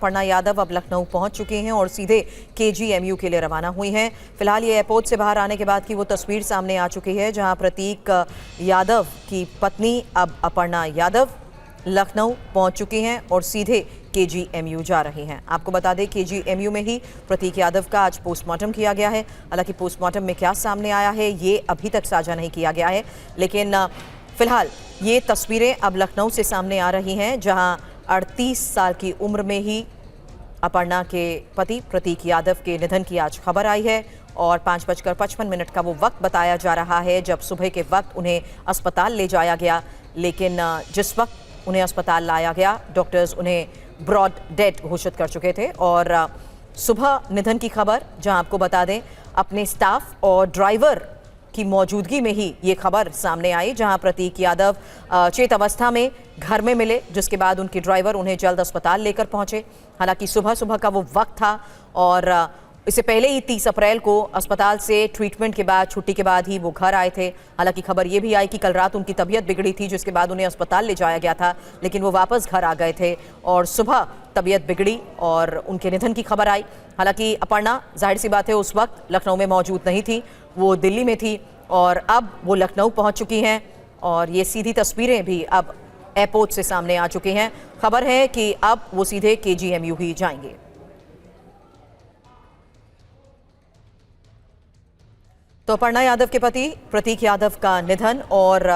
अपर्णा यादव अब लखनऊ पहुंच चुकी हैं और सीधे केजीएमयू के लिए रवाना हुई हैं। फिलहाल ये एयरपोर्ट से बाहर आने के बाद की वो तस्वीर सामने आ चुकी है, जहां प्रतीक यादव की पत्नी अब अपर्णा यादव लखनऊ पहुंच चुकी हैं और सीधे केजीएमयू जा रही हैं। आपको बता दें, केजीएमयू में ही प्रतीक यादव का आज पोस्टमार्टम किया गया है। हालांकि पोस्टमार्टम में क्या सामने आया है ये अभी तक साझा नहीं किया गया है, लेकिन फिलहाल ये तस्वीरें अब लखनऊ से सामने आ रही हैं, जहां 38 साल की उम्र में ही अपर्णा के पति प्रतीक यादव के निधन की आज खबर आई है और 5:55 का वो वक्त बताया जा रहा है जब सुबह के वक्त उन्हें अस्पताल ले जाया गया। लेकिन जिस वक्त उन्हें अस्पताल लाया गया, डॉक्टर्स उन्हें ब्रॉड डेड घोषित कर चुके थे और सुबह निधन की खबर, जहां आपको बता दें अपने स्टाफ और ड्राइवर की मौजूदगी में ही ये खबर सामने आई, जहां प्रतीक यादव चेत अवस्था में घर में मिले, जिसके बाद उनके ड्राइवर उन्हें जल्द अस्पताल लेकर पहुंचे। हालांकि सुबह सुबह का वो वक्त था और इससे पहले ही 30 अप्रैल को अस्पताल से ट्रीटमेंट के बाद, छुट्टी के बाद ही वो घर आए थे। हालांकि खबर ये भी आई कि कल रात उनकी तबीयत बिगड़ी थी, जिसके बाद उन्हें अस्पताल ले जाया गया था, लेकिन वो वापस घर आ गए थे और सुबह तबीयत बिगड़ी और उनके निधन की खबर आई। हालांकि अपर्णा, जाहिर सी बात है, उस वक्त लखनऊ में मौजूद नहीं थी, वो दिल्ली में थी और अब वो लखनऊ पहुंच चुकी हैं और ये सीधी तस्वीरें भी अब एयरपोर्ट से सामने आ चुकी हैं। खबर है कि अब वो सीधे केजीएमयू ही जाएंगे। तो अपर्णा यादव के पति प्रतीक यादव का निधन और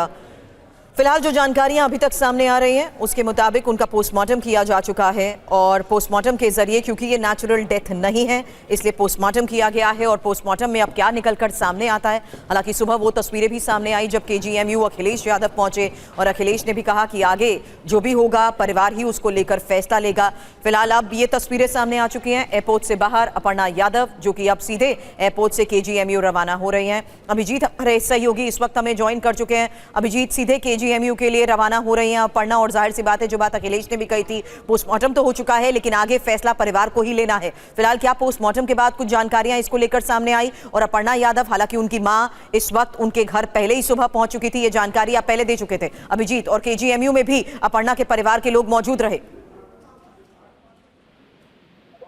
फिलहाल जो जानकारियां अभी तक सामने आ रही हैं उसके मुताबिक उनका पोस्टमार्टम किया जा चुका है और पोस्टमार्टम के जरिए, क्योंकि ये नेचुरल डेथ नहीं है, इसलिए पोस्टमार्टम किया गया है और पोस्टमार्टम में अब क्या निकलकर सामने आता है। हालांकि सुबह वो तस्वीरें भी सामने आई जब केजीएमयू अखिलेश यादव पहुंचे और अखिलेश ने भी कहा कि आगे जो भी होगा परिवार ही उसको लेकर फैसला लेगा। फिलहाल अब ये तस्वीरें सामने आ चुकी हैं एयरपोर्ट से बाहर अपर्णा यादव, जो कि अब सीधे एयरपोर्ट से केजीएमयू रवाना हो रही हैं। अभिजीत हमारे सहयोगी इस वक्त हमें ज्वाइन कर चुके हैं। अभिजीत, सीधे केजीएमयू के लिए रवाना हो रही हैं अपर्णा और जाहिर सी बात है, जो बात अखिलेश ने भी कही थी, पोस्टमार्टम तो हो चुका है लेकिन आगे फैसला परिवार को ही लेना है। फिलहाल क्या पोस्टमार्टम के बाद कुछ जानकारियां इसको लेकर सामने आई? और अपर्णा यादव, हालांकि उनकी मां इस वक्त उनके घर पहले ही सुबह पहुंच चुकी थी, ये जानकारी आप पहले दे चुके थे अभिजीत, और केजीएमयू में भी अपर्णा के परिवार के लोग मौजूद रहे।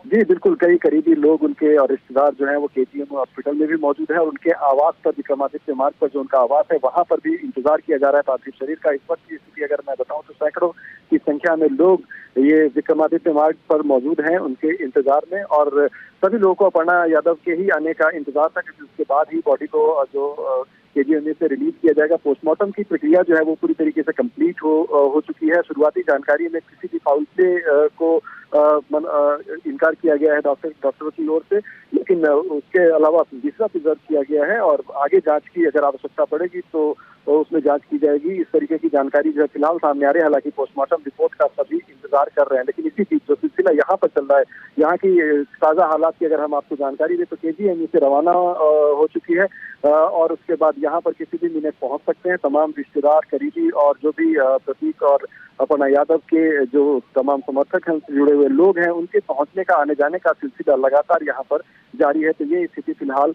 जी बिल्कुल, कई करीबी लोग उनके और रिश्तेदार जो हैं वो केजीएमयू हॉस्पिटल में भी मौजूद है और उनके आवास पर, विक्रमादित्य मार्ग पर जो उनका आवास है वहां पर भी इंतजार किया जा रहा है पार्थिव शरीर का। इस वक्त की स्थिति अगर मैं बताऊं तो सैकड़ों की संख्या में लोग ये विक्रमादित्य मार्ग पर मौजूद हैं उनके इंतजार में और सभी लोगों को अपर्णा यादव के ही आने का इंतजार था, क्योंकि उसके बाद ही बॉडी को जो केजीएमयू से रिलीज किया जाएगा। पोस्टमार्टम की प्रक्रिया जो है वो पूरी तरीके से कंप्लीट हो चुकी है। शुरुआती जानकारी में किसी भी फाउल प्ले को इनकार किया गया है डॉक्टरों की ओर से, लेकिन उसके अलावा तीसरा प्रिजर्व किया गया है और आगे जांच की अगर आवश्यकता पड़ेगी तो उसमें जांच की जाएगी। इस तरीके की जानकारी जो है फिलहाल सामने आ रही है। हालांकि पोस्टमार्टम रिपोर्ट का सभी इंतजार कर रहे हैं, लेकिन इसी चीज जो सिलसिला यहाँ पर चल रहा है, यहाँ की ताजा हालात की अगर हम आपको जानकारी दें तो केजीएमयू से रवाना हो चुकी है और उसके बाद यहाँ पर किसी भी मिनट पहुंच सकते हैं तमाम रिश्तेदार, करीबी और जो भी प्रतीक और अपर्णा यादव के जो तमाम समर्थक हैं, उनसे जुड़े हुए लोग हैं, उनके पहुंचने का, आने जाने का सिलसिला लगातार यहाँ पर जारी है। तो ये स्थिति फिलहाल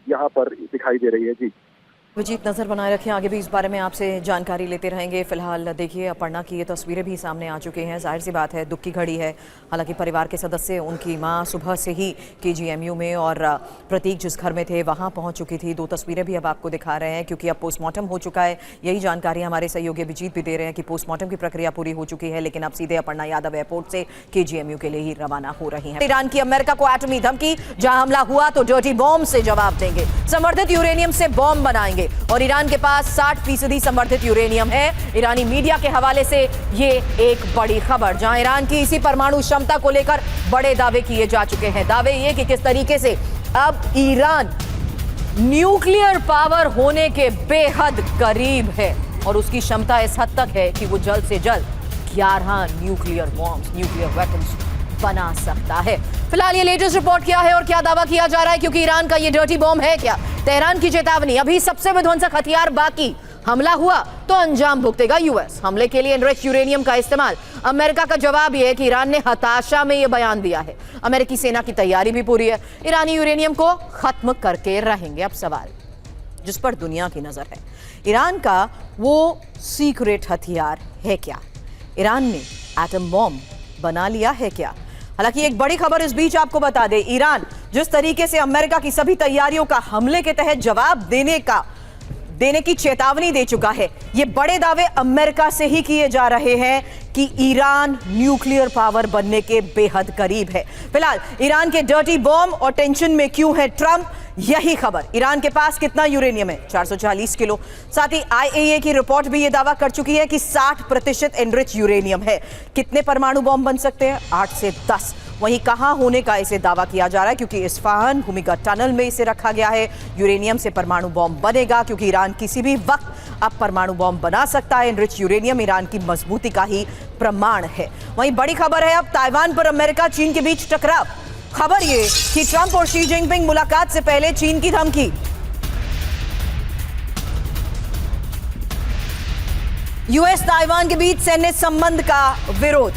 यहाँ पर दिखाई दे रही है। जी विजीत, नजर बनाए रखें, आगे भी इस बारे में आपसे जानकारी लेते रहेंगे। फिलहाल देखिए, अपर्णा की ये तस्वीरें भी सामने आ चुकी हैं। जाहिर सी बात है, दुख की घड़ी है। हालांकि परिवार के सदस्य, उनकी मां सुबह से ही केजीएमयू में और प्रतीक जिस घर में थे वहां पहुंच चुकी थी। 2 तस्वीरें भी अब आपको दिखा रहे हैं, क्योंकि अब पोस्टमार्टम हो चुका है। यही जानकारी हमारे सहयोगी अभिजीत भी दे रहे हैं कि पोस्टमार्टम की प्रक्रिया पूरी हो चुकी है, लेकिन अब सीधे अपर्णा यादव एयरपोर्ट से केजीएमयू के लिए ही रवाना हो रही है। ईरान की अमेरिका को एटमी धमकी, जहां हमला हुआ तो डर्टी बॉम्ब से जवाब देंगे, समर्थित यूरेनियम से बॉम्ब बनाएंगे और ईरान के पास 60% समर्थित यूरेनियम है। ईरानी मीडिया के हवाले से ये एक बड़ी खबर, जहां ईरान की इसी परमाणु क्षमता को लेकर बड़े दावे किए जा चुके हैं। दावे ये कि किस तरीके से अब ईरान न्यूक्लियर पावर होने के बेहद करीब है और उसकी क्षमता इस हद तक है कि वो जल्द से जल्द 11 न्यूक्लियर बॉम्ब्स, न्यूक्लियर वेपन्स बना सकता है। फिलहाल ये लेटेस्ट रिपोर्ट क्या है और क्या दावा किया जा रहा है, क्योंकि ईरान का ये डर्टी बॉम्ब है क्या? तेहरान की चेतावनी, अभी सबसे विध्वंसक हथियार बाकी, हमला हुआ तो अंजाम भुगतेगा यूएस। हमले के लिए एनरिच्ड यूरेनियम का इस्तेमाल। अमेरिका का जवाब यह है कि ईरान ने हताशा में यह बयान दिया है। अमेरिकी सेना की तैयारी भी पूरी है। ईरानी यूरेनियम को खत्म करके रहेंगे। अब सवाल जिस पर दुनिया की नजर है, ईरान का वो सीक्रेट हथियार है क्या? ईरान ने एटम बॉम्ब बना लिया है क्या? हालांकि एक बड़ी खबर इस बीच आपको बता दे, ईरान जिस तरीके से अमेरिका की सभी तैयारियों का हमले के तहत जवाब देने की चेतावनी दे चुका है। ये बड़े दावे अमेरिका से ही किए जा रहे हैं कि ईरान न्यूक्लियर पावर बनने के बेहद करीब है। फिलहाल ईरान के डर्टी बॉम्ब और टेंशन में क्यों है ट्रंप, यही खबर। ईरान के पास कितना यूरेनियम है? 440 किलो। साथ ही आईएईए की रिपोर्ट भी यह दावा कर चुकी है कि 60% एनरिच यूरेनियम है। कितने परमाणु बॉम्ब बन सकते हैं? 8 से 10। वहीं कहां होने का इसे दावा किया जा रहा है, क्योंकि इस्फहान भूमिगत टनल में इसे रखा गया है। यूरेनियम से परमाणु बॉम्ब बनेगा, क्योंकि ईरान किसी भी वक्त अब परमाणु बॉम्ब बना सकता है। एनरिच यूरेनियम ईरान की मजबूती का ही प्रमाण है। वहीं बड़ी खबर है अब ताइवान पर अमेरिका चीन के बीच टकराव। खबर ये कि ट्रंप और शी जिनपिंग मुलाकात से पहले चीन की धमकी। यूएस ताइवान के बीच सैन्य संबंध का विरोध।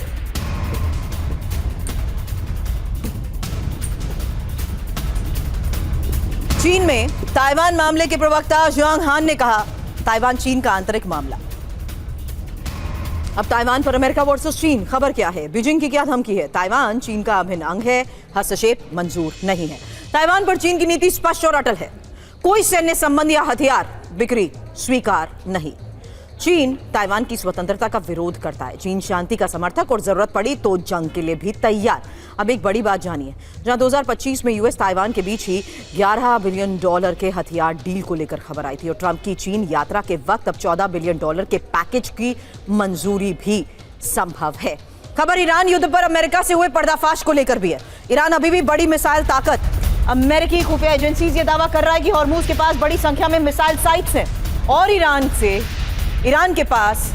चीन में ताइवान मामले के प्रवक्ता जियांग हान ने कहा, ताइवान चीन का आंतरिक मामला। अब ताइवान पर अमेरिका वर्सेस चीन। खबर क्या है? बीजिंग की क्या धमकी है? ताइवान चीन का अभिन्न अंग है, हस्तक्षेप मंजूर नहीं है। ताइवान पर चीन की नीति स्पष्ट और अटल है, कोई सैन्य संबंध या हथियार बिक्री स्वीकार नहीं। चीन ताइवान की स्वतंत्रता का विरोध करता है। चीन शांति का समर्थक और जरूरत पड़ी तो जंग के लिए भी तैयार। अब एक बड़ी बात जानिए, जहां 2025 में यूएस ताइवान के बीच ही $11 बिलियन के हथियार डील को लेकर खबर आई थी और ट्रंप की चीन यात्रा के वक्त अब $14 बिलियन के पैकेज की मंजूरी भी संभव है। खबर ईरान युद्ध पर अमेरिका से हुए पर्दाफाश को लेकर भी है। ईरान अभी भी बड़ी मिसाइल ताकत। अमेरिकी खुफिया एजेंसी ये दावा कर रहा है कि हॉर्मूज के पास बड़ी संख्या में मिसाइल साइट्स हैं और ईरान के पास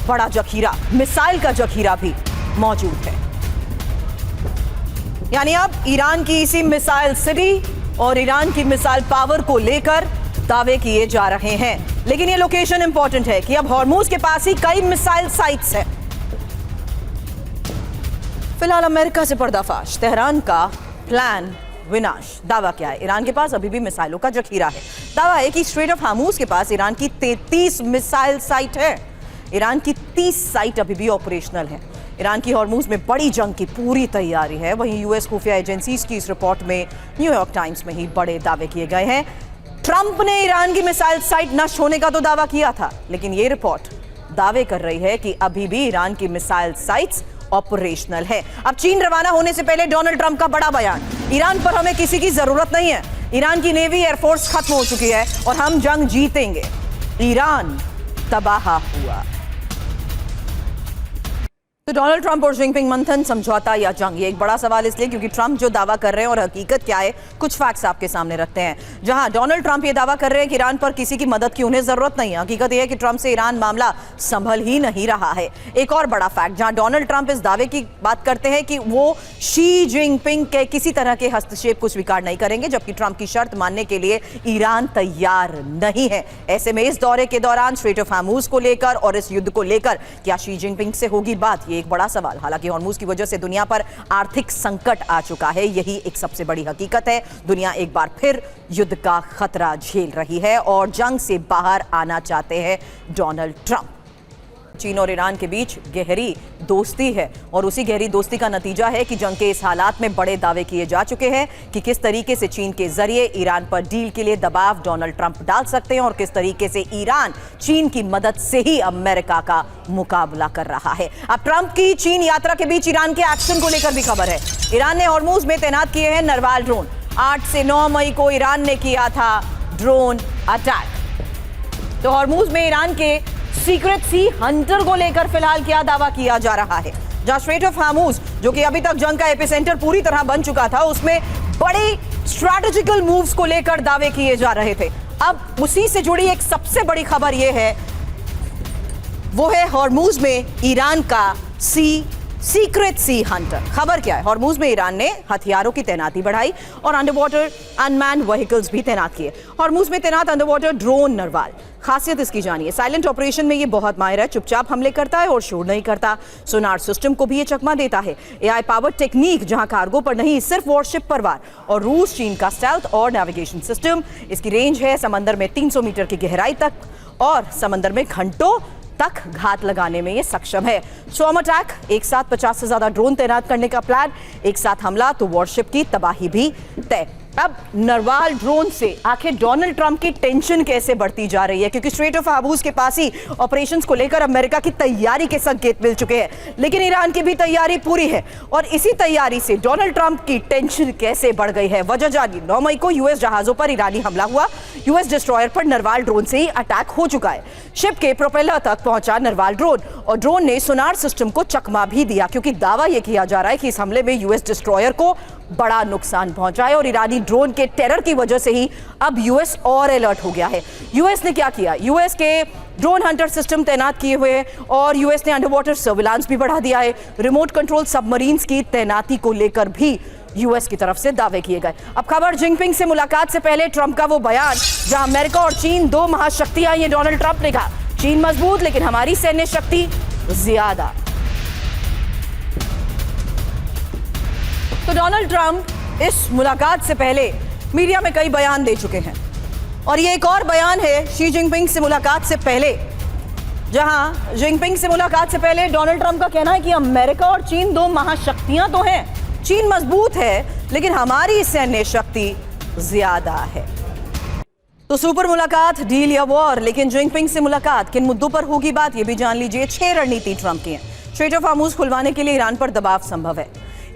बड़ा जखीरा, मिसाइल का जखीरा भी मौजूद है। यानी अब ईरान की इसी मिसाइल सिटी और ईरान की मिसाइल पावर को लेकर दावे किए जा रहे हैं। लेकिन ये लोकेशन इंपॉर्टेंट है कि अब हॉर्मूज के पास ही कई मिसाइल साइट्स हैं। फिलहाल अमेरिका से पर्दाफाश, तेहरान का प्लान विनाश। दावा क्या है? ईरान के पास अभी भी मिसाइलों का जखीरा है। दावा है कि स्ट्रेट ऑफ हार्मूज के पास ईरान की 33 मिसाइल साइट है। ईरान की 30 साइट अभी भी ऑपरेशनल है। ईरान की हॉर्मूज में बड़ी जंग की पूरी तैयारी है। वहीं यूएस खुफिया एजेंसीज की इस रिपोर्ट में न्यूयॉर्क टाइम्स में ही बड़े दावे किए गए हैं। ट्रंप ने ईरान की मिसाइल साइट नष्ट होने का तो दावा किया था, लेकिन ये रिपोर्ट दावे कर रही है कि अभी भी ईरान की मिसाइल साइट्स ऑपरेशनल है। अब चीन रवाना होने से पहले डोनाल्ड ट्रंप का बड़ा बयान, ईरान पर हमें किसी की जरूरत नहीं है। ईरान की नेवी एयरफोर्स खत्म हो चुकी है और हम जंग जीतेंगे। ईरान तबाह हुआ। तो डोनाल्ड ट्रंप और जिनपिंग मंथन, समझौता या जंग, ये एक बड़ा सवाल इसलिए क्योंकि ट्रंप जो दावा कर रहे हैं और हकीकत क्या है, कुछ फैक्ट्स आपके सामने रखते हैं। जहां डोनाल्ड ट्रंप ये दावा कर रहे हैं कि ईरान पर किसी की मदद की उन्हें जरूरत नहीं है, हकीकत यह है कि ट्रंप से ईरान मामला संभल ही नहीं रहा है। एक और बड़ा फैक्ट, जहां डोनाल्ड ट्रंप इस दावे की बात करते हैं कि वो शी जिनपिंग के किसी तरह के हस्तक्षेप को स्वीकार नहीं करेंगे, जबकि ट्रंप की शर्त मानने के लिए ईरान तैयार नहीं है। ऐसे में इस दौरे के दौरान स्ट्रेट ऑफ हार्मूज को लेकर और इस युद्ध को लेकर क्या शी जिनपिंग से होगी बात, ये एक बड़ा सवाल। हालांकि हॉर्मूज की वजह से दुनिया पर आर्थिक संकट आ चुका है, यही एक सबसे बड़ी हकीकत है। दुनिया एक बार फिर युद्ध का खतरा झेल रही है और जंग से बाहर आना चाहते हैं डोनाल्ड ट्रंप। चीन और ईरान के बीच गहरी दोस्ती है और उसी गहरी दोस्ती का नतीजा है कि जंग के इस हालात में बड़े दावे किए जा चुके हैं कि किस तरीके से चीन के जरिए ईरान पर डील के लिए दबाव डोनाल्ड ट्रंप डाल सकते हैं और किस तरीके से ईरान चीन की मदद से ही अमेरिका का मुकाबला कर रहा है। अब ट्रंप की चीन यात्रा के बीच ईरान के एक्शन को लेकर भी खबर है। ईरान ने हॉर्मूज में तैनात किए हैं नरवाल ड्रोन। 8 से 9 मई को ईरान ने किया था ड्रोन अटैक। तो हॉर्मूज में ईरान के सीक्रेट सी हंटर को लेकर फिलहाल क्या दावा किया जा रहा है? जहां स्ट्रेट ऑफ हार्मूज, जो कि अभी तक जंग का एपिसेंटर पूरी तरह बन चुका था, उसमें बड़े स्ट्रैटेजिकल मूव्स को लेकर दावे किए जा रहे थे। अब उसी से जुड़ी एक सबसे बड़ी खबर यह है, वो है हॉर्मूज में ईरान का सीक्रेट सी हंटर। खबर क्या है? हॉर्मूज में ईरान ने हथियारों की तैनाती बढ़ाई और अंडर वाटर अनमैन्ड व्हीकल्स भी तैनात किए। हॉर्मूज में तैनात अंडर वाटर ड्रोन नरवाल, खासियत इसकी जानिए। साइलेंट ऑपरेशन में ये बहुत माहिर है, चुपचाप हमले करता है और शोर नहीं करता। सोनार सिस्टम को भी ये चकमा देता है। एआई पावर टेक्निक, जहां कार्गो पर नहीं सिर्फ वॉरशिप पर वार। और रूस चीन का स्टेल्थ और नेविगेशन सिस्टम। इसकी रेंज है समंदर में 300 मीटर की गहराई तक और समंदर में घंटों तक घात लगाने में ये सक्षम है। स्टॉर्म अटैक, एक साथ 50 से ज्यादा ड्रोन तैनात करने का प्लान, एक साथ हमला तो वॉरशिप की तबाही भी तय। अब नरवाल ड्रोन से आखिर डोनाल्ड ट्रंप की टेंशन कैसे बढ़ती जा रही है, क्योंकि स्ट्रेट ऑफ हॉर्मुज के पास ही ऑपरेशंस को लेकर अमेरिका की तैयारी के संकेत मिल चुके हैं, लेकिन ईरान की भी तैयारी पूरी है और इसी तैयारी से डोनाल्ड ट्रंप की टेंशन कैसे बढ़ गई है, वजह जानिए। 9 मई को यूएस जहाजों पर ईरानी हमला हुआ। यूएस डिस्ट्रॉयर पर नरवाल ड्रोन से ही अटैक हो चुका है। शिप के प्रोपेलर तक पहुंचा नरवाल ड्रोन और ड्रोन ने सोनार सिस्टम को चकमा भी दिया, क्योंकि दावा यह किया जा रहा है कि इस हमले में यूएस डिस्ट्रॉयर को बड़ा नुकसान पहुंचा है और ईरानी ड्रोन के टेरर की वजह से ही अब यूएस और अलर्ट हो गया है। यूएस ने क्या किया, यूएस के ड्रोन हंटर सिस्टम तैनात किए हुए हैं और यूएस ने अंडर वाटर सर्विलांस भी बढ़ा दिया है। रिमोट कंट्रोल सबमरीन्स की तैनाती को लेकर भी यूएस की तरफ से दावे किए गए। अब खबर जिनपिंग से मुलाकात से पहले ट्रंप का वो बयान, जहां अमेरिका और चीन दो महाशक्तियां, ये डोनाल्ड ट्रंप ने कहा चीन मजबूत लेकिन हमारी सैन्य शक्ति ज्यादा। तो डोनाल्ड ट्रंप इस मुलाकात से पहले मीडिया में कई बयान दे चुके हैं और ये एक और बयान है शी जिनपिंग से मुलाकात से पहले, जहां जिनपिंग से मुलाकात से पहले डोनाल्ड ट्रंप का कहना है कि अमेरिका और चीन दो महाशक्तियां तो हैं, चीन मजबूत है लेकिन हमारी सैन्य शक्ति ज्यादा है। तो सुपर मुलाकात, डील या वॉर, लेकिन जिनपिंग से मुलाकात किन मुद्दों पर होगी बात, ये भी जान लीजिए। 6 रणनीति ट्रंप की है। स्ट्रेट ऑफ हॉर्मुज खुलवाने के लिए ईरान पर दबाव संभव है,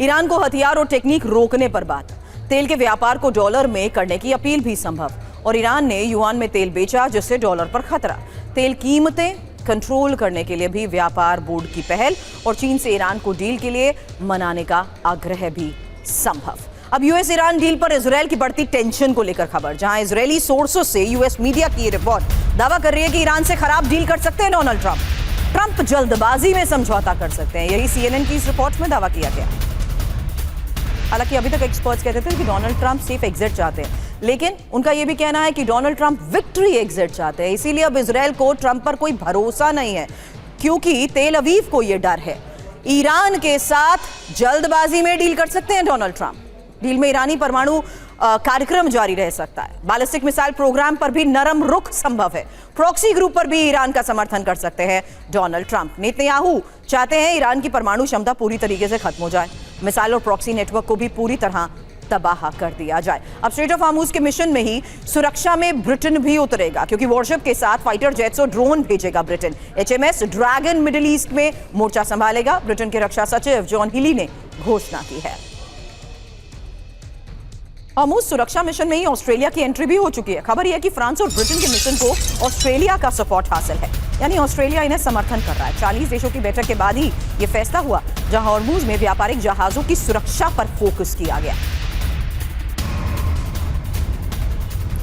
ईरान को हथियार और टेक्निक रोकने पर बात, तेल के व्यापार को डॉलर में करने की अपील भी संभव, और ईरान ने युआन में तेल बेचा जिससे डॉलर पर खतरा, तेल कीमतें कंट्रोल करने के लिए भी व्यापार बोर्ड की पहल और चीन से ईरान को डील के लिए मनाने का आग्रह भी संभव। अब यूएस ईरान डील पर इजराइल की बढ़ती टेंशन को लेकर खबर, जहां इजरायली सोर्सों से यूएस मीडिया की रिपोर्ट दावा कर रही है कि ईरान से खराब डील कर सकते हैं डोनाल्ड ट्रंप जल्दबाजी में समझौता कर सकते हैं, यही सीएनएन की इस रिपोर्ट में दावा किया गया। हालांकि अभी तक एक्सपर्ट्स कहते थे कि डोनाल्ड ट्रंप सेफ एग्जिट चाहते हैं, लेकिन उनका यह भी कहना है कि डोनाल्ड ट्रंप विक्ट्री एग्जिट चाहते हैं। इसीलिए अब इजराइल को ट्रंप पर कोई भरोसा नहीं है, क्योंकि तेल अवीव को यह डर है ईरान के साथ जल्दबाजी में डील कर सकते हैं डोनाल्ड ट्रंप। डील में ईरानी परमाणु कार्यक्रम जारी रह सकता है, बैलिस्टिक मिसाइल प्रोग्राम पर भी नरम रुख संभव है, प्रॉक्सी ग्रुप पर भी ईरान का समर्थन कर सकते हैं डोनाल्ड ट्रंप। नेतन्याहू चाहते हैं ईरान की परमाणु क्षमता पूरी तरीके से खत्म हो जाए, मिसाइल और प्रॉक्सी नेटवर्क को भी पूरी तरह तबाह कर दिया जाए। अब स्ट्रेट ऑफ हॉर्मुज के मिशन में ही सुरक्षा में ब्रिटेन भी उतरेगा, क्योंकि वॉरशिप के साथ फाइटर जेट्स और ड्रोन भेजेगा Britain. HMS dragon middle east में मोर्चा संभालेगा, ब्रिटेन के रक्षा सचिव जॉन हिली ने घोषणा की है। हॉर्मुज सुरक्षा मिशन में ही ऑस्ट्रेलिया की एंट्री भी हो चुकी है। खबर यह है कि फ्रांस और ब्रिटेन के मिशन को ऑस्ट्रेलिया का सपोर्ट हासिल है, यानी ऑस्ट्रेलिया इन्हें समर्थन कर रहा है। 40 देशों की बैठक के बाद ही यह फैसला हुआ, जहां हॉर्मुज में व्यापारिक जहाजों की सुरक्षा पर फोकस किया गया।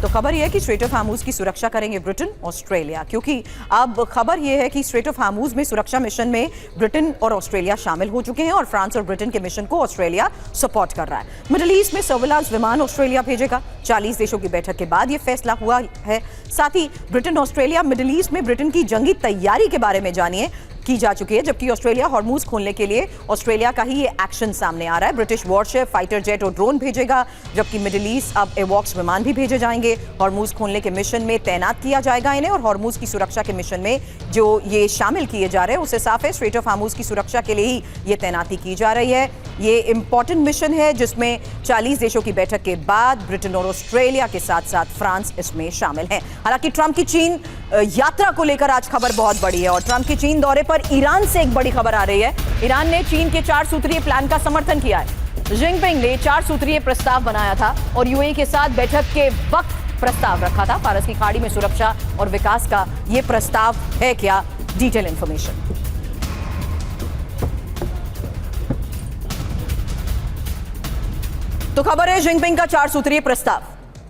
तो खबर यह है कि स्ट्रेट ऑफ हॉर्मुज की सुरक्षा करेंगे ब्रिटेन, ऑस्ट्रेलिया, क्योंकि अब खबर यह है कि स्ट्रेट ऑफ हॉर्मुज में सुरक्षा मिशन में ब्रिटेन और ऑस्ट्रेलिया शामिल हो चुके हैं और फ्रांस और ब्रिटेन के मिशन को ऑस्ट्रेलिया सपोर्ट कर रहा है। मिडिल ईस्ट में सर्विलांस विमान ऑस्ट्रेलिया भेजेगा। 40 देशों की बैठक के बाद यह फैसला हुआ है। साथ ही ब्रिटेन ऑस्ट्रेलिया मिडिल ईस्ट में ब्रिटेन की जंगी तैयारी के बारे में जानिए की जा चुकी है, जबकि ऑस्ट्रेलिया हॉर्मुज खोलने के लिए ऑस्ट्रेलिया का ही ये एक्शन सामने आ रहा है। ब्रिटिश वॉरशिप फाइटर जेट और ड्रोन भेजेगा, जबकि मिडिल ईस्ट अब एवॉक्स विमान भी भेजे जाएंगे। हॉर्मुज खोलने के मिशन में तैनात किया जाएगा इन्हें, और हॉर्मुज की सुरक्षा के मिशन में जो ये शामिल किए जा रहे हैं उससे साफ है स्ट्रेट ऑफ हॉर्मुज की सुरक्षा के लिए ही ये तैनाती की जा रही है। ये इंपॉर्टेंट मिशन है जिसमें 40 देशों की बैठक के बाद ब्रिटेन और ऑस्ट्रेलिया के साथ साथ फ्रांस इसमें शामिल है। हालांकि ट्रंप की चीन यात्रा को लेकर आज खबर बहुत बड़ी है और ट्रंप की चीन दौरे पर ईरान से एक बड़ी खबर आ रही है। ईरान ने चीन के 4 सूत्रीय प्लान का समर्थन किया है। जिनपिंग ने 4 सूत्रीय प्रस्ताव बनाया था और यूएई के साथ बैठक के वक्त प्रस्ताव रखा था। फारस की खाड़ी में सुरक्षा और विकास का यह प्रस्ताव है क्या, डिटेल इंफॉर्मेशन। तो खबर है जिनपिंग का 4 सूत्रीय प्रस्ताव,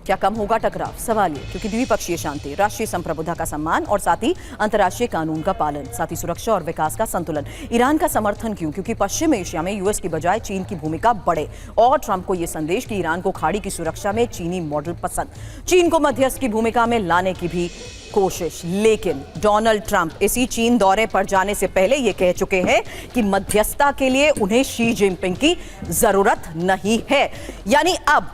क्या कम होगा टकराव? सवाल ये, क्योंकि द्विपक्षीय शांति, राष्ट्रीय संप्रभुता का सम्मान और साथ ही अंतर्राष्ट्रीय कानून का पालन, साथ ही सुरक्षा और विकास का संतुलन। ईरान का समर्थन क्यों? क्योंकि पश्चिम एशिया में यूएस की बजाय चीन की भूमिका बढ़े और ट्रंप को यह संदेश कि ईरान को खाड़ी की सुरक्षा में चीनी मॉडल पसंद, चीन को मध्यस्थ की भूमिका में लाने की भी कोशिश। लेकिन डोनाल्ड ट्रंप इसी चीन दौरे पर जाने से पहले ये कह चुके हैं कि मध्यस्थता के लिए उन्हें शी जिनपिंग की जरूरत नहीं है। यानी अब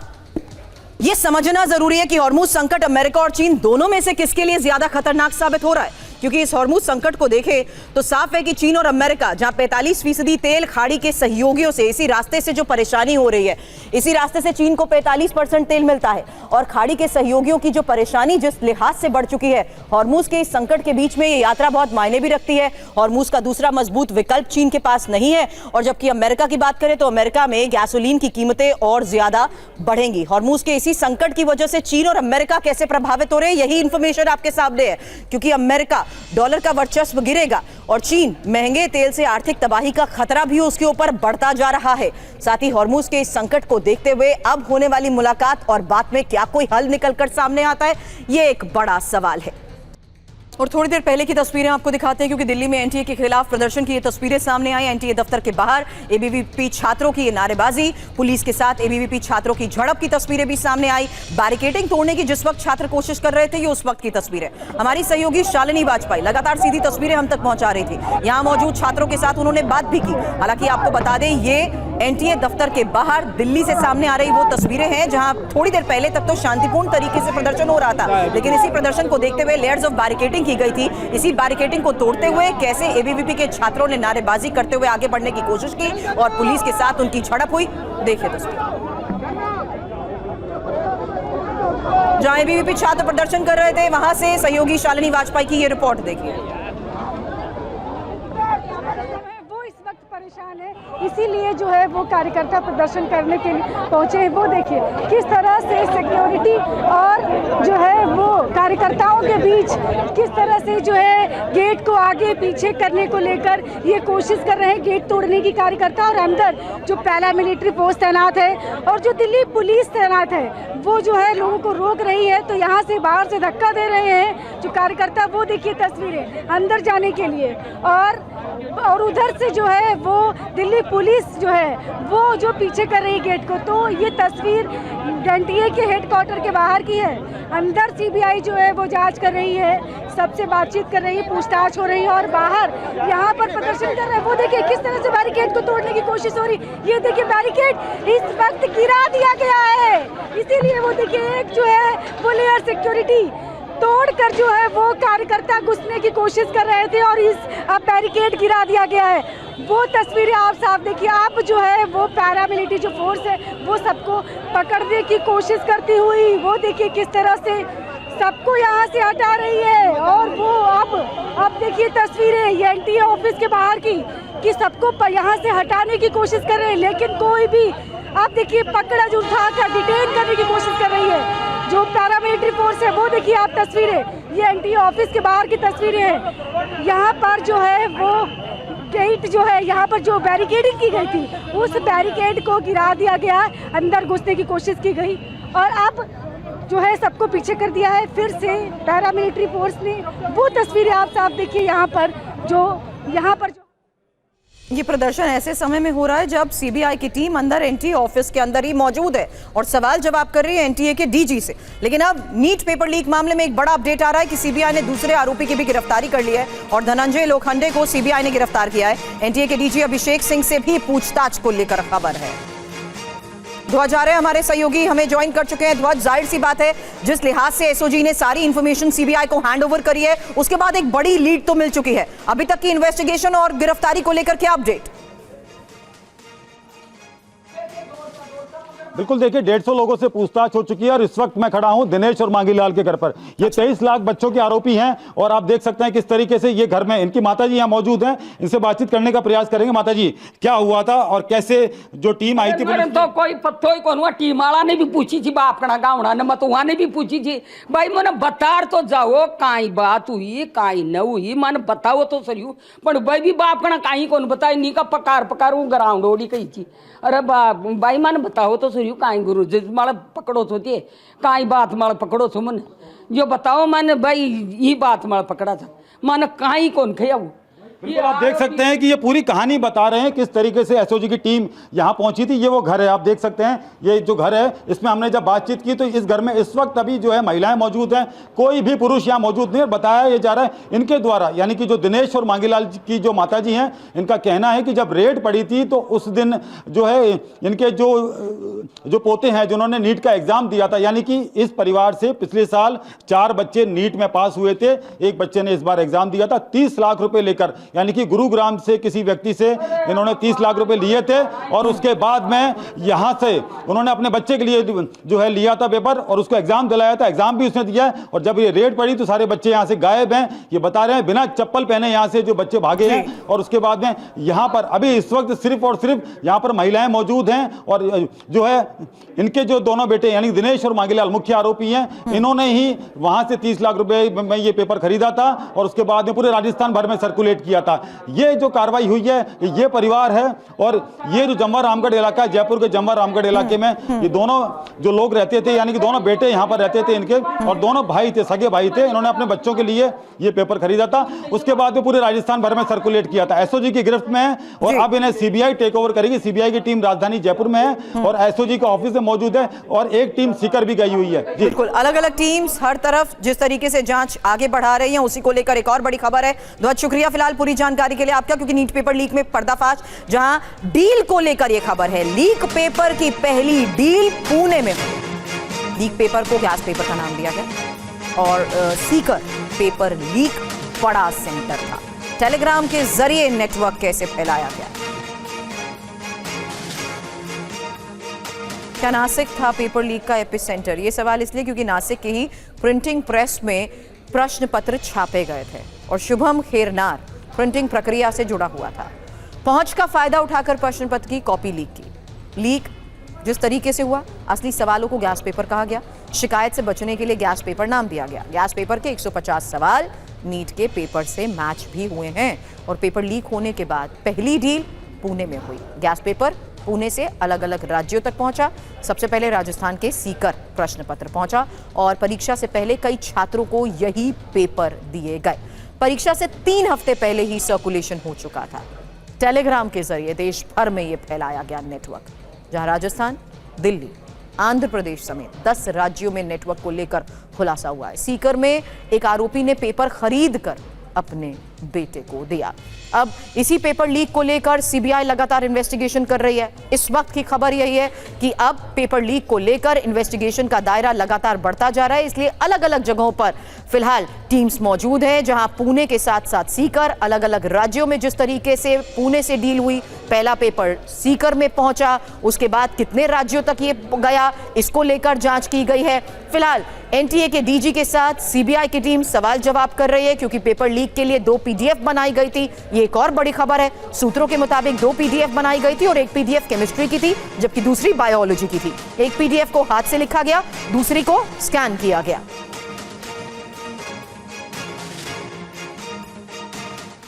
यह समझना जरूरी है कि हॉर्मुज संकट अमेरिका और चीन दोनों में से किसके लिए ज्यादा खतरनाक साबित हो रहा है, क्योंकि इस हॉर्मूज संकट को देखें तो साफ है कि चीन और अमेरिका, जहां 45% तेल खाड़ी के सहयोगियों से, इसी रास्ते से जो परेशानी हो रही है, इसी रास्ते से चीन को 45% तेल मिलता है, और खाड़ी के सहयोगियों की जो परेशानी जिस लिहाज से बढ़ चुकी है, हॉर्मूज के इस संकट के बीच में ये यात्रा बहुत मायने भी रखती है। हॉर्मूज का दूसरा मजबूत विकल्प चीन के पास नहीं है, और जबकि अमेरिका की बात करें तो अमेरिका में गैसोलीन की कीमतें और ज्यादा बढ़ेंगी। हॉर्मूज के इसी संकट की वजह से चीन और अमेरिका कैसे प्रभावित हो रहे हैं, यही इंफॉर्मेशन आपके सामने है। क्योंकि अमेरिका डॉलर का वर्चस्व गिरेगा और चीन महंगे तेल से आर्थिक तबाही का खतरा भी उसके ऊपर बढ़ता जा रहा है। साथ ही हॉर्मूज के इस संकट को देखते हुए अब होने वाली मुलाकात और बात में क्या कोई हल निकलकर सामने आता है, ये एक बड़ा सवाल है। और थोड़ी देर पहले की तस्वीरें आपको दिखाते हैं, क्योंकि दिल्ली में एनटीए के खिलाफ प्रदर्शन की ये तस्वीरें सामने आई। एनटीए दफ्तर के बाहर एबीवीपी छात्रों की ये नारेबाजी, पुलिस के साथ एबीवीपी छात्रों की झड़प की तस्वीरें भी सामने आई। बैरिकेडिंग तोड़ने की जिस वक्त छात्र कोशिश कर रहे थे, ये उस वक्त की तस्वीरें। हमारी सहयोगी शालिनी वाजपेयी लगातार सीधी तस्वीरें हम तक पहुंचा रही थी। यहां मौजूद छात्रों के साथ उन्होंने बात भी की। हालांकि आपको बता दें, ये एनटीए दफ्तर के बाहर दिल्ली से सामने आ रही वो तस्वीरें हैं, जहां थोड़ी देर पहले तक तो शांतिपूर्ण तरीके से प्रदर्शन हो रहा था, लेकिन इसी प्रदर्शन को देखते हुए लेयर्स ऑफ बैरिकेडिंग की गई थी। इसी बैरिकेडिंग को तोड़ते हुए कैसे एबीवीपी के छात्रों ने नारेबाजी करते हुए आगे बढ़ने की कोशिश की और पुलिस के साथ उनकी झड़प हुई, देखिए तस्वीर। जहां एबीवीपी छात्र प्रदर्शन कर रहे थे, वहां से सहयोगी शालिनी वाजपेयी की ये रिपोर्ट देखिए। परेशान है, इसीलिए जो है वो कार्यकर्ता प्रदर्शन करने के लिए पहुंचे हैं। वो देखिए किस तरह से सिक्योरिटी और जो है वो कार्यकर्ताओं के बीच किस तरह से जो है गेट को आगे पीछे करने को लेकर ये कोशिश कर रहे हैं, गेट तोड़ने की कार्यकर्ता। और अंदर जो पैरामिलिट्री फोर्स तैनात है और जो दिल्ली पुलिस तैनात है, वो जो है लोगों को रोक रही है। तो यहाँ से बाहर से धक्का दे रहे हैं जो कार्यकर्ता। वो देखिए तस्वीरें अंदर जाने के लिए, और उधर से जो है वो दिल्ली पुलिस जो है वो जो पीछे कर रही है गेट को। तो ये तस्वीर एनटीए के हेडक्वार्टर के बाहर की है। अंदर सीबीआई जो है वो जांच कर रही है, सबसे बातचीत कर रही है, पूछताछ हो रही है, और बाहर यहाँ पर प्रदर्शन कर रहे हैं। वो देखिए किस तरह से बैरिकेड को तोड़ने की कोशिश हो रही। ये देखिए बैरिकेड इस वक्त गिरा दिया गया है, इसीलिए वो देखिए एक जो है वो लेयर सिक्योरिटी तोड़कर जो है वो कार्यकर्ता घुसने की कोशिश कर रहे थे और इस अब बैरिकेड गिरा दिया गया है। वो तस्वीरें आप साफ देखिए। आप जो है वो पैरामिलिट्री जो फोर्स है वो सबको पकड़ने की कोशिश करती हुई, वो देखिए किस तरह से सबको यहाँ से हटा रही है। और वो अब देखिए तस्वीरें ये एनटीए ऑफिस के बाहर की कि सबको यहाँ से हटाने की कोशिश कर रहे हैं, लेकिन कोई भी आप देखिए पकड़ा जो उठाकर डिटेन करने की कोशिश कर रही है जो पैरामिलिट्री फोर्स है। वो देखिए आप तस्वीरें, ये एनटीए ऑफिस के बाहर की तस्वीरें हैं। यहाँ पर जो है वो गेट जो है, यहाँ पर जो बैरिकेडिंग की गई थी उस बैरिकेड को गिरा दिया गया, अंदर घुसने की कोशिश की गई और अब जो है सबको पीछे कर दिया है फिर से पैरामिलिट्री फोर्स ने। वो तस्वीरें आप साफ देखिए यहाँ पर जो ये प्रदर्शन ऐसे समय में हो रहा है जब सीबीआई की टीम अंदर एनटीए ऑफिस के अंदर ही मौजूद है और सवाल जवाब कर रही है एनटीए के डीजी से। लेकिन अब नीट पेपर लीक मामले में एक बड़ा अपडेट आ रहा है कि सीबीआई ने दूसरे आरोपी की भी गिरफ्तारी कर ली है और धनंजय लोखंडे को सीबीआई ने गिरफ्तार किया है। एनटीए के डीजी अभिषेक सिंह से भी पूछताछ को लेकर खबर है। ध्वज आ रहे हैं, हमारे सहयोगी हमें ज्वाइन कर चुके हैं। ध्वज, जाहिर सी बात है जिस लिहाज से एसओजी ने सारी इंफॉर्मेशन सीबीआई को हैंडओवर करी है, उसके बाद एक बड़ी लीड तो मिल चुकी है। अभी तक की इन्वेस्टिगेशन और गिरफ्तारी को लेकर क्या अपडेट? बिल्कुल देखिए 150 लोगों से पूछताछ हो चुकी है और इस वक्त मैं खड़ा हूं दिनेश और मांगीलाल के घर पर। ये 23 लाख बच्चों के आरोपी हैं और आप देख सकते हैं किस तरीके से ये घर में, इनकी माताजी यहां मौजूद हैं, इनसे बातचीत करने का प्रयास करेंगे। माताजी, क्या हुआ था और कैसे जो टीम आई थी? तो कोई पत्तो ही कौन हुआ, टीम वाला ने भी पूछी थी बापना गावना ने, मत वहां ने भी पूछी थी भाई मैंने बता तो जाओ काई बात हुई काई न हुई, मन बताओ तो सही पर भाई भी बापना काई कौन बताई नहीं का पकार वो ग्राउंड ओडी कही थी। अरे भाई मन बताओ तो सही काई गुरु जी माल पकड़ो तो थे काई बात माल पकड़ो तो मन जो बताओ मैंने भाई ये बात माल पकड़ा था मन काई कौन खया बिल्कुल आप देख सकते हैं कि ये पूरी कहानी बता रहे हैं किस तरीके से एसओजी की टीम यहाँ पहुंची थी। ये वो घर है, आप देख सकते हैं, ये जो घर है इसमें हमने जब बातचीत की तो इस घर में इस वक्त अभी जो है महिलाएं मौजूद हैं, कोई भी पुरुष यहाँ मौजूद नहीं है। बताया ये जा रहा है इनके द्वारा, यानी कि जो दिनेश और मांगीलाल की जो माताजी हैं, इनका कहना है कि जब रेड पड़ी थी तो उस दिन जो है इनके जो पोते हैं जिन्होंने नीट का एग्जाम दिया था, यानी कि इस परिवार से पिछले साल 4 बच्चे नीट में पास हुए थे, एक बच्चे ने इस बार एग्जाम दिया था 30 लाख रुपए लेकर, यानी कि गुरुग्राम से किसी व्यक्ति से इन्होंने 30 लाख रुपए लिए थे और उसके बाद में यहां से उन्होंने अपने बच्चे के लिए जो है लिया था पेपर और उसको एग्जाम दिलाया था, एग्जाम भी उसने दिया है। और जब ये रेड पड़ी तो सारे बच्चे यहां से गायब हैं, ये बता रहे हैं, बिना चप्पल पहने यहां से जो बच्चे भागे हैं। और उसके बाद में यहां पर अभी इस वक्त सिर्फ और सिर्फ यहां पर महिलाएं मौजूद हैं और जो है इनके जो दोनों बेटे यानी दिनेश और मांगीलाल मुख्य आरोपी हैं, इन्होंने ही वहां से 30 लाख रुपए में ये पेपर खरीदा था और उसके बाद में पूरे राजस्थान भर में सर्कुलेट किया था। ये जो कार्रवाई हुई है ये परिवार है और ये जो जमवा रामगढ़ इलाका है, जयपुर के जमवा रामगढ़ इलाके में ये दोनों जो लोग रहते थे, यानी कि दोनों बेटे यहाँ पर रहते थे इनके और दोनों भाई थे, सगे भाई थे। इन्होंने अपने बच्चों के लिए ये पेपर खरीदा था, उसके बाद में पूरे राजस्थान भर में सर्कुलेट किया था। एसओजी की गिरफ्त में है और अब इन्हें सीबीआई टेक ओवर करेगी। सीबीआई की टीम राजधानी जयपुर में है और एसओजी का ऑफिस में मौजूद है और एक टीम सीकर भी गई हुई है। बिल्कुल अलग अलग टीम्स हर तरफ जिस तरीके से जांच आगे बढ़ा रही हैं, उसी को लेकर एक और बड़ी खबर है। बहुत शुक्रिया फिलहाल पूरी जानकारी के लिए आपका, क्योंकि नीट पेपर लीक में पर्दाफाश, जहां डील को लेकर यह खबर है। लीक पेपर की पहली डील पुणे में हुई। लीक पेपर को गैस पेपर का नाम दिया गया और सीकर पेपर लीक बड़ा सेंटर था। टेलीग्राम के जरिए नेटवर्क कैसे फैलाया गया? क्या नासिक था पेपर लीक का एपिसेंटर? ये सवाल इसलिए क्योंकि नासिक की ही प्रिंटिंग प्रेस में प्रश्न पत्र छापे गए थे और शुभम खेरनार प्रिंटिंग प्रक्रिया से जुड़ा हुआ था। पहुंच का फायदा उठाकर प्रश्न पत्र की कॉपी लीक की। लीक जिस तरीके से हुआ, असली सवालों को गैस पेपर कहा गया। शिकायत से बचने के लिए गैस पेपर नाम दिया गया। गैस पेपर के 150 सवाल नीट के पेपर से मैच भी हुए हैं और पेपर लीक होने के बाद पहली डील पुणे में हुई। गैस पेपर पुणे से अलग अलग राज्यों तक पहुंचा। सबसे पहले राजस्थान के सीकर प्रश्न पत्र पहुंचा और परीक्षा से पहले कई छात्रों को यही पेपर दिए गए। परीक्षा से 3 हफ्ते पहले ही सर्कुलेशन हो चुका था। टेलीग्राम के जरिए देश भर में यह फैलाया गया नेटवर्क, जहां राजस्थान, दिल्ली, आंध्र प्रदेश समेत 10 राज्यों में नेटवर्क को लेकर खुलासा हुआ है। सीकर में एक आरोपी ने पेपर खरीद कर अपने बेटे को दिया। अब इसी पेपर लीक को लेकर सीबीआई लगातार इन्वेस्टिगेशन कर रही है। इस वक्त की खबर यही है कि अब पेपर लीक को लेकर इन्वेस्टिगेशन का दायरा लगातार बढ़ता जा रहा है, इसलिए अलग अलग जगहों पर फिलहाल टीम्स मौजूद हैं, जहां पुणे के साथ साथ सीकर, अलग अलग राज्यों में जिस तरीके से पुणे से डील हुई, पहला पेपर सीकर में पहुंचा, उसके बाद कितने राज्यों तक ये गया, इसको लेकर जांच की गई है। फिलहाल एनटीए के डीजी के साथ सीबीआई की टीम सवाल जवाब कर रही है, क्योंकि पेपर लीक के लिए 2 पीडीएफ बनाई गई थी। ये एक और बड़ी खबर है। सूत्रों के मुताबिक 2 पीडीएफ बनाई गई थी और एक पीडीएफ केमिस्ट्री की थी, जबकि दूसरी बायोलॉजी की थी। एक पीडीएफ को हाथ से लिखा गया, दूसरी को स्कैन किया गया।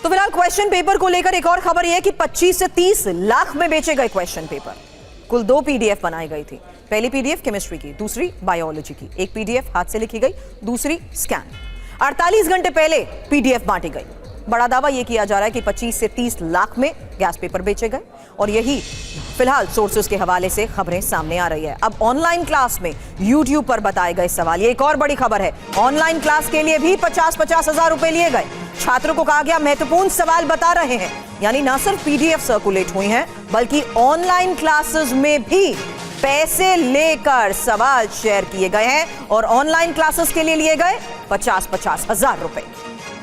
तो फिलहाल क्वेश्चन पेपर को लेकर एक और खबर यह है कि 25 से 30 लाख में बेचे गए क्वेश्चन पेपर। कुल 2 पीडीएफ बनाई गई थी। पहली पीडीएफ केमिस्ट्री की, दूसरी बायोलॉजी की। एक पीडीएफ हाथ से लिखी गई, दूसरी स्कैन। 48 घंटे पहले पीडीएफ बांटी गई। बड़ा दावा यह किया जा रहा है कि 25 से 30 लाख में गैस पेपर बेचे गए और यही फिलहाल सोर्सेस के हवाले से खबरें सामने आ रही है। अब ऑनलाइन क्लास में यूट्यूब पर बताए गए सवाल, ये एक और बड़ी खबर है। ऑनलाइन क्लास के लिए भी 50-50 हजार रुपए लिए गए। छात्रों को कहा गया महत्वपूर्ण सवाल बता रहे हैं, यानी ना सिर्फ पीडीएफ सर्कुलेट हुई हैं, बल्कि ऑनलाइन क्लासेस में भी पैसे लेकर सवाल शेयर किए गए हैं और ऑनलाइन क्लासेस के लिए लिए गए 50-50 हजार रुपए।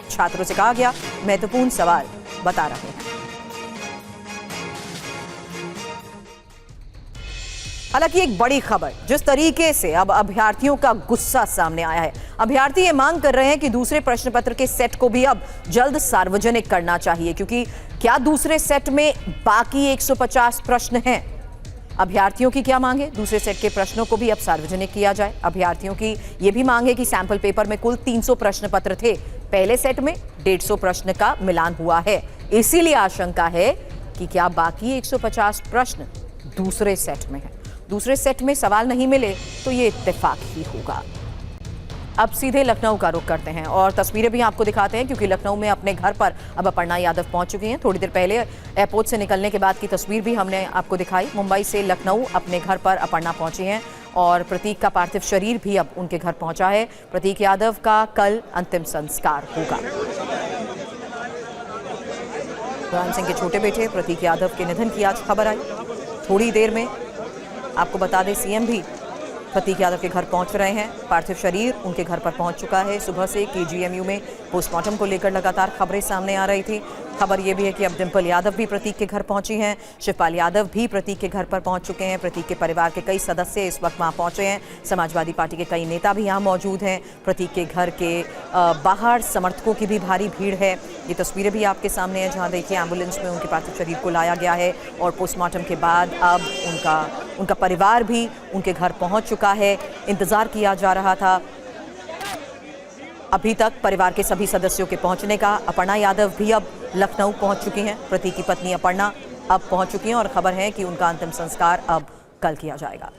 छात्रों से कहा गया महत्वपूर्ण सवाल बता रहे हैं। हालांकि एक बड़ी खबर, जिस तरीके से अब अभ्यर्थियों का गुस्सा सामने आया है। अभ्यर्थी ये मांग कर रहे हैं कि दूसरे प्रश्न पत्र के सेट को भी अब जल्द सार्वजनिक करना चाहिए, क्योंकि क्या दूसरे सेट में बाकी 150 प्रश्न हैं। अभ्यर्थियों की क्या मांग है? दूसरे सेट के प्रश्नों को भी अब सार्वजनिक किया जाए। अभ्यर्थियों की यह भी मांग है कि सैंपल पेपर में कुल 300 प्रश्न पत्र थे, पहले सेट में 150 प्रश्न का मिलान हुआ है। इसीलिए आशंका है कि क्या बाकी 150 प्रश्न दूसरे सेट में है। दूसरे सेट में सवाल नहीं मिले तो ये इत्तेफाक ही होगा। अब सीधे लखनऊ का रुख करते हैं और तस्वीरें भी आपको दिखाते हैं, क्योंकि लखनऊ में अपने घर पर अब अपर्णा यादव पहुंच चुकी हैं। थोड़ी देर पहले एयरपोर्ट से निकलने के बाद की तस्वीर भी हमने आपको दिखाई। मुंबई से लखनऊ अपने घर पर अपर्णा पहुंची हैं और प्रतीक का पार्थिव शरीर भी अब उनके घर पहुंचा है। प्रतीक यादव का कल अंतिम संस्कार होगा। मुलायम सिंह के छोटे बेटे प्रतीक यादव के निधन की आज खबर आई। थोड़ी देर में आपको बता दें, सीएम भी प्रतीक यादव के घर पहुंच रहे हैं। पार्थिव शरीर उनके घर पर पहुंच चुका है। सुबह से केजीएमयू में पोस्टमार्टम को लेकर लगातार खबरें सामने आ रही थी। खबर यह भी है कि अब डिंपल यादव भी प्रतीक के घर पहुंची हैं। शिवपाल यादव भी प्रतीक के घर पर पहुंच चुके हैं। प्रतीक के परिवार के कई सदस्य इस वक्त वहां पहुंचे हैं। समाजवादी पार्टी के कई नेता भी यहाँ मौजूद हैं। प्रतीक के घर के बाहर समर्थकों की भी भारी भीड़ है। ये तस्वीरें भी आपके सामने हैं, जहाँ देखिए एम्बुलेंस में उनके पार्थिव शरीर को लाया गया है और पोस्टमार्टम के बाद अब उनका परिवार भी उनके घर पहुंच चुका है। इंतजार किया जा रहा था अभी तक परिवार के सभी सदस्यों के पहुंचने का। अपर्णा यादव भी अब लखनऊ पहुंच चुकी हैं। प्रतीक की पत्नी अपर्णा अब पहुंच चुकी हैं और खबर है कि उनका अंतिम संस्कार अब कल किया जाएगा।